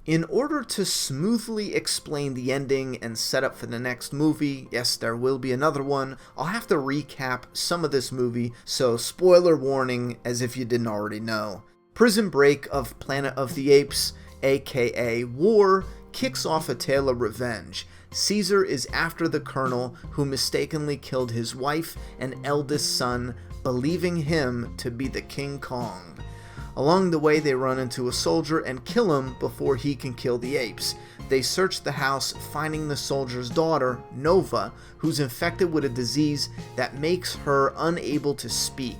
In order to smoothly explain the ending and set up for the next movie, yes, there will be another one, I'll have to recap some of this movie, so spoiler warning as if you didn't already know. Prison Break of Planet of the Apes, aka War, kicks off a tale of revenge. Caesar is after the Colonel, who mistakenly killed his wife and eldest son, believing him to be the King Kong. Along the way, they run into a soldier and kill him before he can kill the apes. They search the house, finding the soldier's daughter, Nova, who's infected with a disease that makes her unable to speak.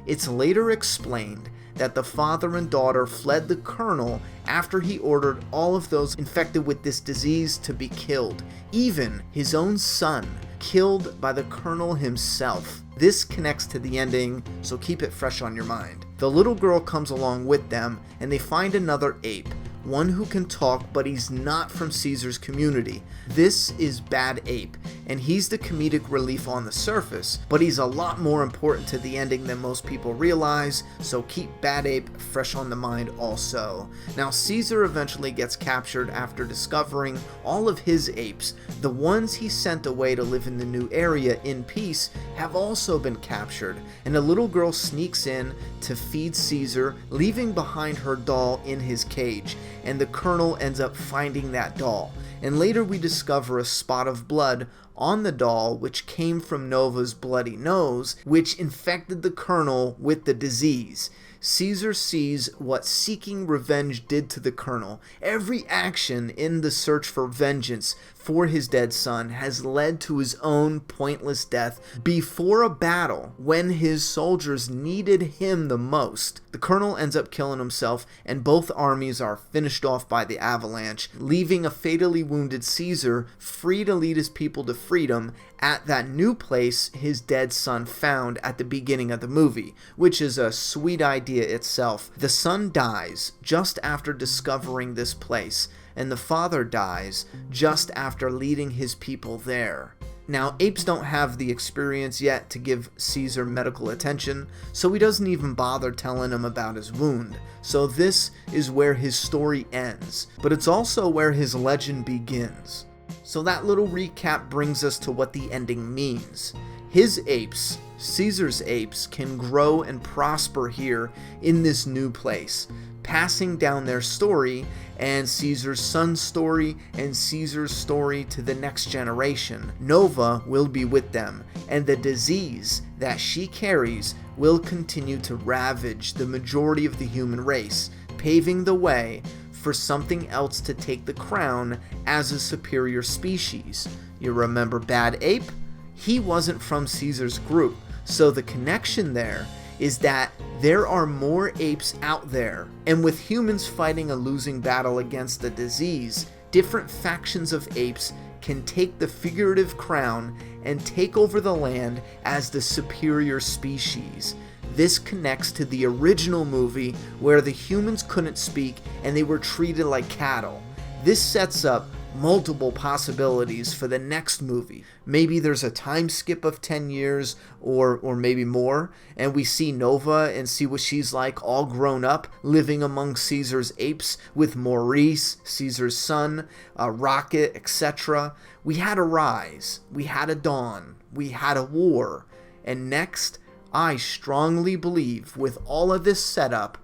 It's later explained that the father and daughter fled the Colonel after he ordered all of those infected with this disease to be killed, even his own son, killed by the Colonel himself. This connects to the ending, so keep it fresh on your mind. The little girl comes along with them, and they find another ape, one who can talk, but he's not from Caesar's community. This is Bad Ape, and he's the comedic relief on the surface, but he's a lot more important to the ending than most people realize, so keep Bad Ape fresh on the mind also. Now, Caesar eventually gets captured after discovering all of his apes. The ones he sent away to live in the new area in peace have also been captured, and a little girl sneaks in to feed Caesar, leaving behind her doll in his cage, and the Colonel ends up finding that doll. And later we discover a spot of blood on the doll, which came from Nova's bloody nose, which infected the Colonel with the disease. Caesar sees what seeking revenge did to the Colonel. Every action in the search for vengeance for his dead son has led to his own pointless death before a battle when his soldiers needed him the most. The Colonel ends up killing himself, and both armies are finished off by the avalanche, leaving a fatally wounded Caesar free to lead his people to freedom at that new place his dead son found at the beginning of the movie, which is a sweet idea itself. The son dies just after discovering this place, and the father dies just after leading his people there. Now, apes don't have the experience yet to give Caesar medical attention, so he doesn't even bother telling him about his wound. So this is where his story ends, but it's also where his legend begins. So that little recap brings us to what the ending means. His apes, Caesar's apes, can grow and prosper here in this new place, passing down their story and Caesar's son's story and Caesar's story to the next generation. Nova will be with them, and the disease that she carries will continue to ravage the majority of the human race, paving the way for something else to take the crown as a superior species. You remember Bad Ape? He wasn't from Caesar's group, so the connection there is that there are more apes out there, and with humans fighting a losing battle against the disease, different factions of apes can take the figurative crown and take over the land as the superior species. This connects to the original movie where the humans couldn't speak and they were treated like cattle. This sets up multiple possibilities for the next movie. Maybe there's a time skip of 10 years or maybe more, and we see Nova and see what she's like all grown up, living among Caesar's apes with Maurice, Caesar's son, Rocket, etc. We had a rise, we had a dawn, we had a war, and next, I strongly believe with all of this setup,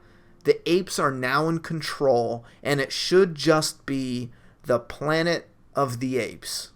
the apes are now in control, and it should just be the Planet of the Apes.